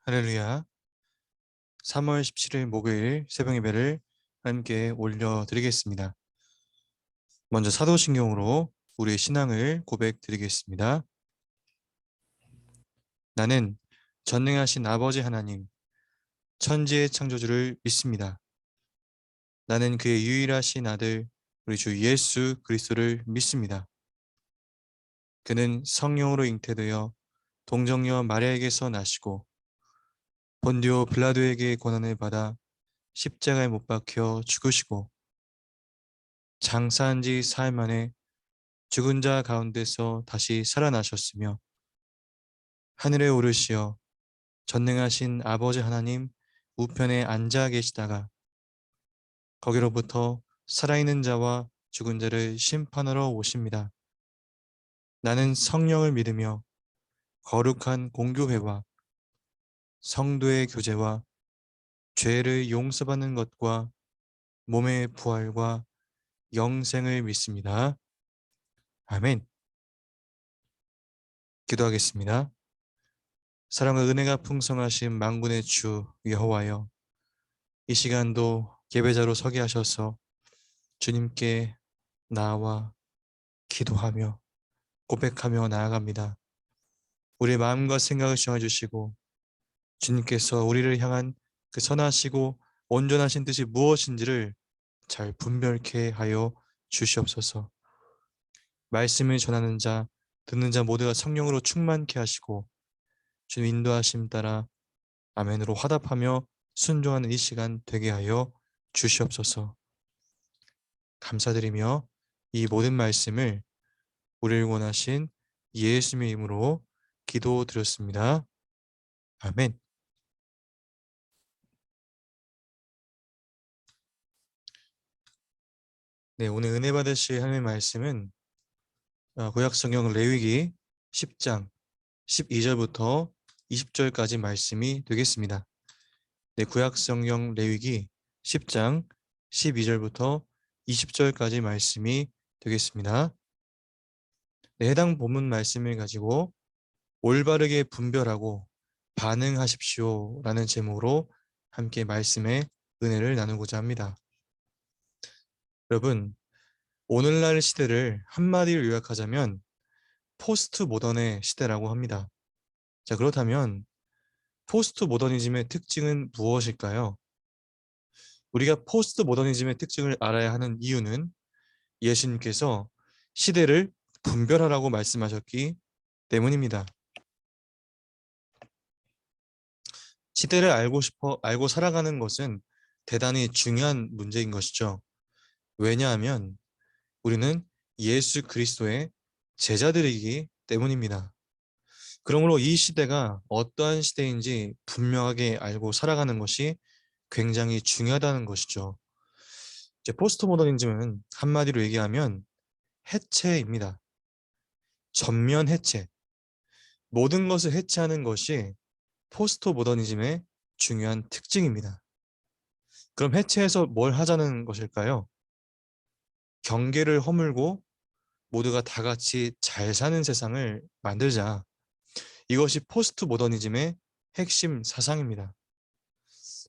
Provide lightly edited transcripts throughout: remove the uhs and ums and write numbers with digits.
할렐루야. 3월 17일 목요일 새벽 예배를 함께 올려드리겠습니다. 먼저 사도신경으로 우리의 신앙을 고백드리겠습니다. 나는 전능하신 아버지 하나님, 천지의 창조주를 믿습니다. 나는 그의 유일하신 아들, 우리 주 예수 그리스도를 믿습니다. 그는 성령으로 잉태되어 동정녀 마리아에게서 나시고 본디오 빌라도에게 고난을 받아 십자가에 못 박혀 죽으시고 장사한 지 사흘 만에 죽은 자 가운데서 다시 살아나셨으며 하늘에 오르시어 전능하신 아버지 하나님 우편에 앉아 계시다가 거기로부터 살아있는 자와 죽은 자를 심판하러 오십니다. 나는 성령을 믿으며 거룩한 공교회와 성도의 교제와 죄를 용서받는 것과 몸의 부활과 영생을 믿습니다. 아멘. 기도하겠습니다. 사랑과 은혜가 풍성하신 만군의 주 여호와여, 이 시간도 예배자로 서게 하셔서 주님께 나와 기도하며 고백하며 나아갑니다. 우리의 마음과 생각을 정해주시고 주님께서 우리를 향한 그 선하시고 온전하신 뜻이 무엇인지를 잘 분별케 하여 주시옵소서. 말씀을 전하는 자, 듣는 자 모두가 성령으로 충만케 하시고 주님 인도하심 따라 아멘으로 화답하며 순종하는 이 시간 되게 하여 주시옵소서. 감사드리며 이 모든 말씀을 우리를 원하신 예수님의 이름으로 기도드렸습니다. 아멘. 네, 오늘 은혜 받으실 하나님의 말씀은 구약성경 레위기 10장 12절부터 20절까지 말씀이 되겠습니다. 네, 구약성경 레위기 10장 12절부터 20절까지 말씀이 되겠습니다. 네, 해당 본문 말씀을 가지고 올바르게 분별하고 반응하십시오 라는 제목으로 함께 말씀의 은혜를 나누고자 합니다. 여러분, 오늘날 시대를 한마디로 요약하자면 포스트 모던의 시대라고 합니다. 자, 그렇다면 포스트 모더니즘의 특징은 무엇일까요? 우리가 포스트 모더니즘의 특징을 알아야 하는 이유는 예수님께서 시대를 분별하라고 말씀하셨기 때문입니다. 시대를 알고 살아가는 것은 대단히 중요한 문제인 것이죠. 왜냐하면 우리는 예수 그리스도의 제자들이기 때문입니다. 그러므로 이 시대가 어떠한 시대인지 분명하게 알고 살아가는 것이 굉장히 중요하다는 것이죠. 이제 포스트 모더니즘은 한마디로 얘기하면 해체입니다. 전면 해체. 모든 것을 해체하는 것이 포스트 모더니즘의 중요한 특징입니다. 그럼 해체해서 뭘 하자는 것일까요? 경계를 허물고 모두가 다 같이 잘 사는 세상을 만들자. 이것이 포스트 모더니즘의 핵심 사상입니다.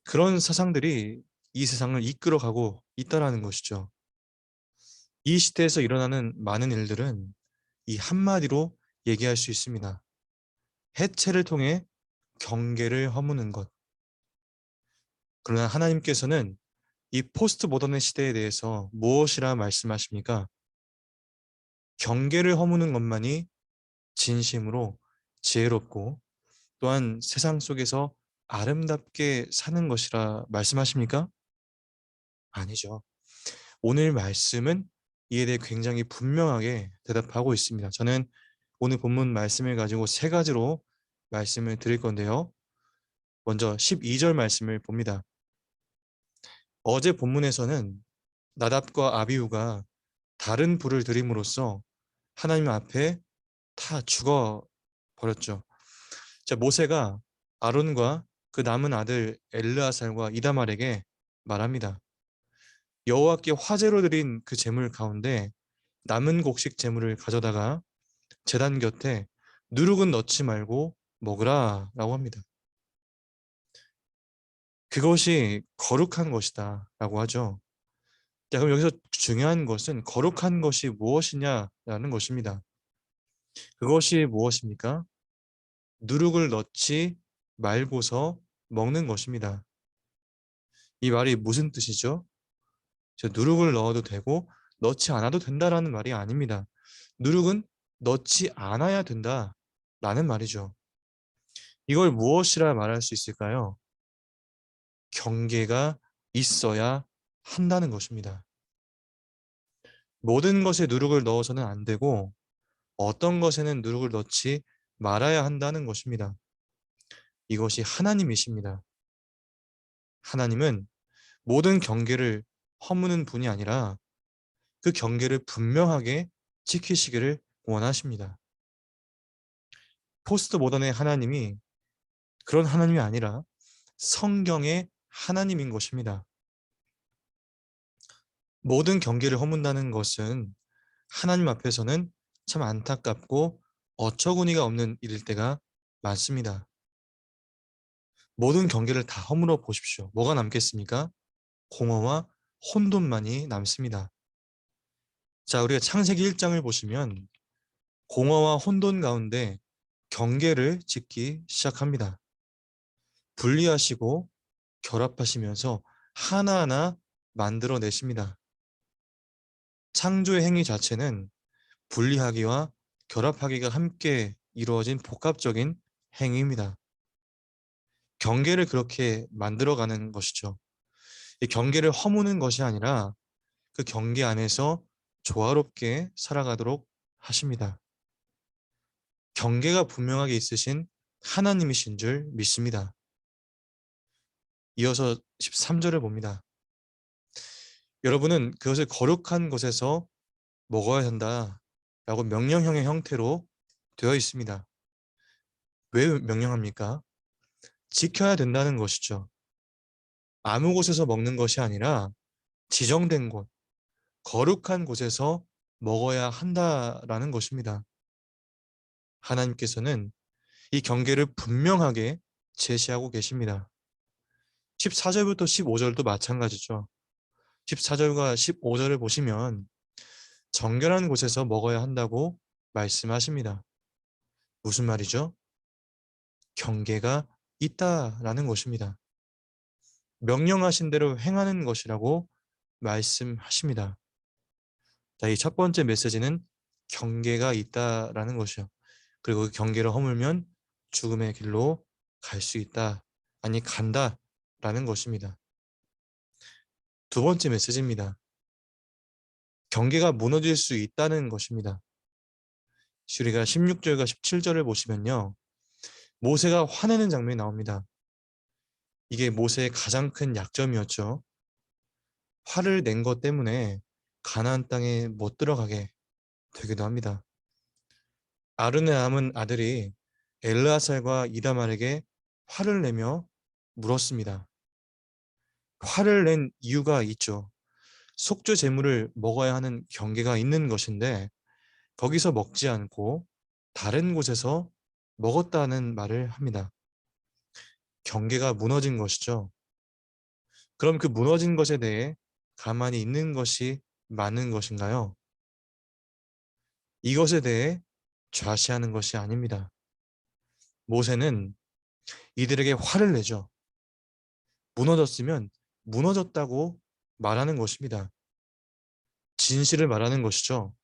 그런 사상들이 이 세상을 이끌어가고 있다라는 것이죠. 이 시대에서 일어나는 많은 일들은 이 한마디로 얘기할 수 있습니다. 해체를 통해 경계를 허무는 것. 그러나 하나님께서는 이 포스트 모던의 시대에 대해서 무엇이라 말씀하십니까? 경계를 허무는 것만이 진심으로 지혜롭고 또한 세상 속에서 아름답게 사는 것이라 말씀하십니까? 아니죠. 오늘 말씀은 이에 대해 굉장히 분명하게 대답하고 있습니다. 저는 오늘 본문 말씀을 가지고 세 가지로 말씀을 드릴 건데요. 먼저 12절 말씀을 봅니다. 어제 본문에서는 나답과 아비후가 다른 불을 들임으로써 하나님 앞에 다 죽어 버렸죠. 자, 모세가 아론과 그 남은 아들 엘르아살과 이다말에게 말합니다. 여호와께 화제로 드린 그 제물 가운데 남은 곡식 제물을 가져다가 제단 곁에 누룩은 넣지 말고 먹으라 라고 합니다. 그것이 거룩한 것이다 라고 하죠. 자, 그럼 여기서 중요한 것은 거룩한 것이 무엇이냐라는 것입니다. 그것이 무엇입니까? 누룩을 넣지 말고서 먹는 것입니다. 이 말이 무슨 뜻이죠? 누룩을 넣어도 되고 넣지 않아도 된다라는 말이 아닙니다. 누룩은 넣지 않아야 된다라는 말이죠. 이걸 무엇이라 말할 수 있을까요? 경계가 있어야 한다는 것입니다. 모든 것에 누룩을 넣어서는 안 되고 어떤 것에는 누룩을 넣지 말아야 한다는 것입니다. 이것이 하나님이십니다. 하나님은 모든 경계를 허무는 분이 아니라 그 경계를 분명하게 지키시기를 원하십니다. 포스트 모던의 하나님이 그런 하나님이 아니라 성경의 하나님인 것입니다. 모든 경계를 허문다는 것은 하나님 앞에서는 참 안타깝고 어처구니가 없는 일일 때가 많습니다. 모든 경계를 다 허물어 보십시오. 뭐가 남겠습니까? 공허와 혼돈만이 남습니다. 자, 우리가 창세기 1장을 보시면 공허와 혼돈 가운데 경계를 짓기 시작합니다. 분리하시고 결합하시면서 하나하나 만들어내십니다. 창조의 행위 자체는 분리하기와 결합하기가 함께 이루어진 복합적인 행위입니다. 경계를 그렇게 만들어가는 것이죠. 이 경계를 허무는 것이 아니라 그 경계 안에서 조화롭게 살아가도록 하십니다. 경계가 분명하게 있으신 하나님이신 줄 믿습니다. 이어서 13절을 봅니다. 여러분은 그것을 거룩한 곳에서 먹어야 한다 라고 명령형의 형태로 되어 있습니다. 왜 명령합니까? 지켜야 된다는 것이죠. 아무 곳에서 먹는 것이 아니라 지정된 곳, 거룩한 곳에서 먹어야 한다라는 것입니다. 하나님께서는 이 경계를 분명하게 제시하고 계십니다. 14절부터 15절도 마찬가지죠. 14절과 15절을 보시면 정결한 곳에서 먹어야 한다고 말씀하십니다. 무슨 말이죠? 경계가 있다라는 것입니다. 명령하신 대로 행하는 것이라고 말씀하십니다. 자, 이 첫 번째 메시지는 경계가 있다라는 것이요. 그리고 그 경계를 허물면 죽음의 길로 갈 수 있다. 아니, 간다라는 것입니다. 두 번째 메시지입니다. 경계가 무너질 수 있다는 것입니다. 우리가 16절과 17절을 보시면요. 모세가 화내는 장면이 나옵니다. 이게 모세의 가장 큰 약점이었죠. 화를 낸 것 때문에 가나안 땅에 못 들어가게 되기도 합니다. 아론의 남은 아들이 엘르아살과 이다말에게 화를 내며 물었습니다. 화를 낸 이유가 있죠. 속죄 제물을 먹어야 하는 경계가 있는 것인데 거기서 먹지 않고 다른 곳에서 먹었다는 말을 합니다. 경계가 무너진 것이죠. 그럼 그 무너진 것에 대해 가만히 있는 것이 맞는 것인가요? 이것에 대해 좌시하는 것이 아닙니다. 모세는 이들에게 화를 내죠. 무너졌으면 무너졌다고 말하는 것입니다. 진실을 말하는 것이죠.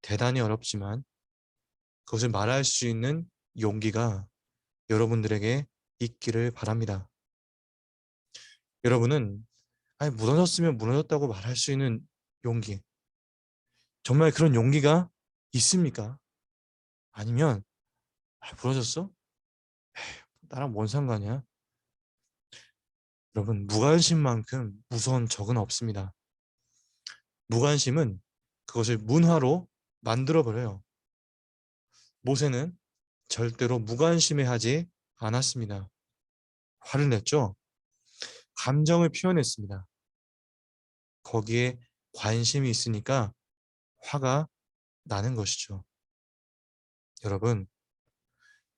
대단히 어렵지만 그것을 말할 수 있는 용기가 여러분들에게 있기를 바랍니다. 여러분은 아니, 무너졌으면 무너졌다고 말할 수 있는 용기, 정말 그런 용기가 있습니까? 아니면 부러졌어? 나랑 뭔 상관이야? 여러분, 무관심만큼 무서운 적은 없습니다. 무관심은 그것을 문화로 만들어버려요. 모세는 절대로 무관심해 하지 않았습니다. 화를 냈죠. 감정을 표현했습니다. 거기에 관심이 있으니까 화가 나는 것이죠. 여러분,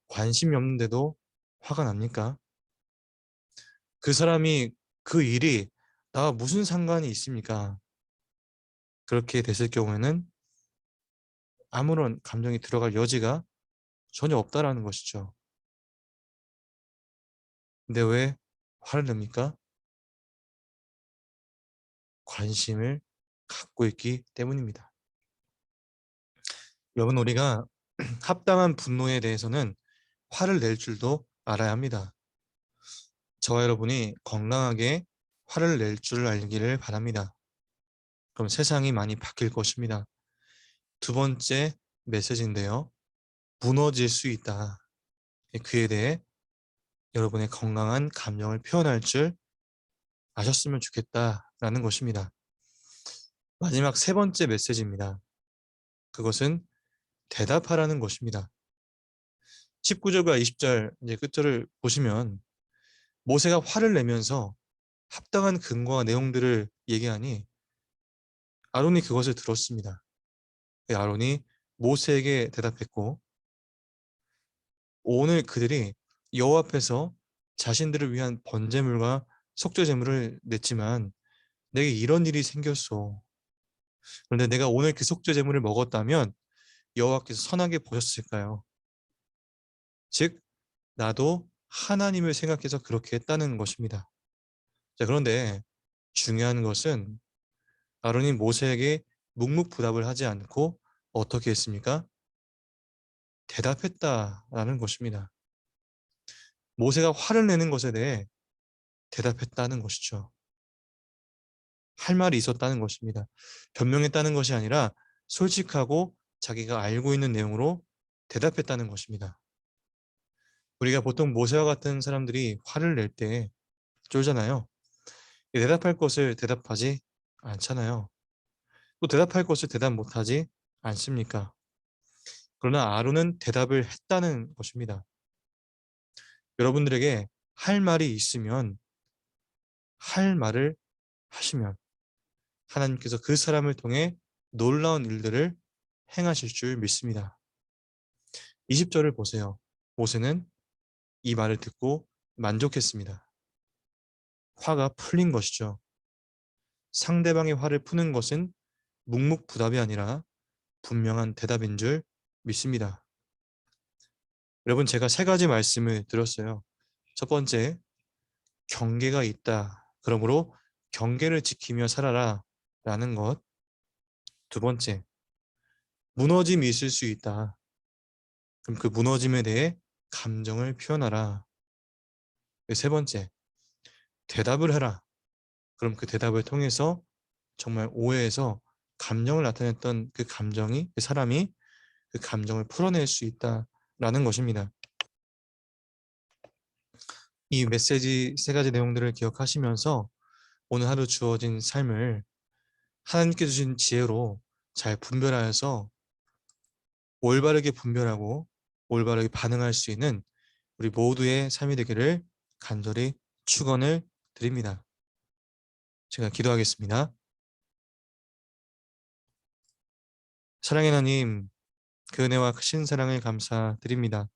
관심이 없는데도 화가 납니까? 그 사람이 그 일이 나와 무슨 상관이 있습니까? 그렇게 됐을 경우에는 아무런 감정이 들어갈 여지가 전혀 없다라는 것이죠. 근데 왜 화를 냅니까? 관심을 갖고 있기 때문입니다. 여러분, 우리가 합당한 분노에 대해서는 화를 낼 줄도 알아야 합니다. 저와 여러분이 건강하게 화를 낼 줄 알기를 바랍니다. 그럼 세상이 많이 바뀔 것입니다. 두 번째 메시지인데요. 무너질 수 있다. 그에 대해 여러분의 건강한 감정을 표현할 줄 아셨으면 좋겠다라는 것입니다. 마지막 세 번째 메시지입니다. 그것은 대답하라는 것입니다. 19절과 20절 이제 끝절을 보시면 모세가 화를 내면서 합당한 근거와 내용들을 얘기하니 아론이 그것을 들었습니다. 아론이 모세에게 대답했고, 오늘 그들이 여호와 앞에서 자신들을 위한 번제물과 속죄제물을 냈지만 내게 이런 일이 생겼소. 그런데 내가 오늘 그 속죄제물을 먹었다면 여호와께서 선하게 보셨을까요? 즉 나도 하나님을 생각해서 그렇게 했다는 것입니다. 자, 그런데 중요한 것은 아론이 모세에게 묵묵부답을 하지 않고 어떻게 했습니까? 대답했다라는 것입니다. 모세가 화를 내는 것에 대해 대답했다는 것이죠. 할 말이 있었다는 것입니다. 변명했다는 것이 아니라 솔직하고 자기가 알고 있는 내용으로 대답했다는 것입니다. 우리가 보통 모세와 같은 사람들이 화를 낼 때 쫄잖아요. 대답할 것을 대답하지 않잖아요. 또 대답할 것을 대답 못하지 않습니까? 그러나 아론은 대답을 했다는 것입니다. 여러분들에게 할 말이 있으면 할 말을 하시면 하나님께서 그 사람을 통해 놀라운 일들을 행하실 줄 믿습니다. 20절을 보세요. 모세는 이 말을 듣고 만족했습니다. 화가 풀린 것이죠. 상대방의 화를 푸는 것은 묵묵부답이 아니라 분명한 대답인 줄 믿습니다. 여러분, 제가 세 가지 말씀을 드렸어요. 첫 번째, 경계가 있다. 그러므로 경계를 지키며 살아라 라는 것. 두 번째, 무너짐이 있을 수 있다. 그럼 그 무너짐에 대해 감정을 표현하라. 세 번째, 대답을 해라. 그럼 그 대답을 통해서 정말 오해에서 감정을 나타냈던 그 감정이, 그 사람이 그 감정을 풀어낼 수 있다라는 것입니다. 이 메시지 세 가지 내용들을 기억하시면서 오늘 하루 주어진 삶을 하나님께 주신 지혜로 잘 분별하여서 올바르게 분별하고 올바르게 반응할 수 있는 우리 모두의 삶이 되기를 간절히 축원을 드립니다. 제가 기도하겠습니다. 사랑의 하나님, 그 은혜와 크신 사랑을 감사드립니다.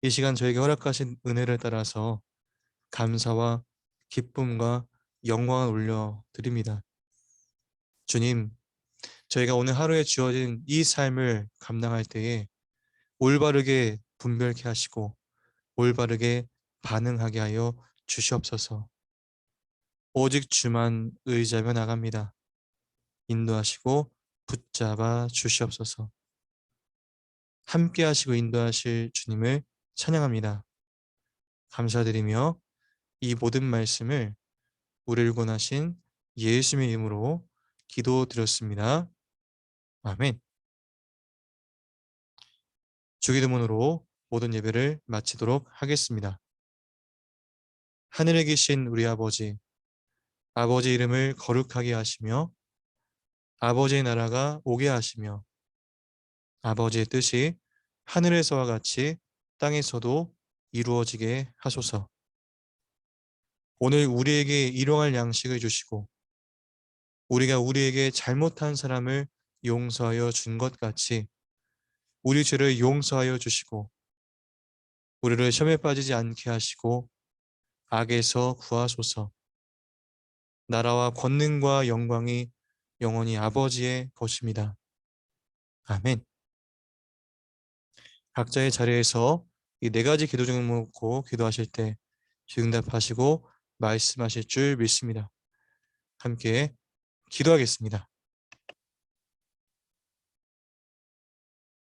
이 시간 저에게 허락하신 은혜를 따라서 감사와 기쁨과 영광을 올려드립니다. 주님, 저희가 오늘 하루에 주어진 이 삶을 감당할 때에 올바르게 분별케 하시고 올바르게 반응하게 하여 주시옵소서. 오직 주만 의지하며 나갑니다. 인도하시고 붙잡아 주시옵소서. 함께 하시고 인도하실 주님을 찬양합니다. 감사드리며 이 모든 말씀을 우리를 권하신 예수님의 이름으로 기도드렸습니다. 아멘. 주기도문으로 모든 예배를 마치도록 하겠습니다. 하늘에 계신 우리 아버지, 아버지 이름을 거룩하게 하시며 아버지의 나라가 오게 하시며 아버지의 뜻이 하늘에서와 같이 땅에서도 이루어지게 하소서. 오늘 우리에게 일용할 양식을 주시고 우리가 우리에게 잘못한 사람을 용서하여 준 것 같이 우리 죄를 용서하여 주시고 우리를 시험에 빠지지 않게 하시고 악에서 구하소서. 나라와 권능과 영광이 영원히 아버지의 것입니다. 아멘. 각자의 자리에서 이 네 가지 기도 제목 놓고 기도하실 때 응답하시고 말씀하실 줄 믿습니다. 함께 기도하겠습니다.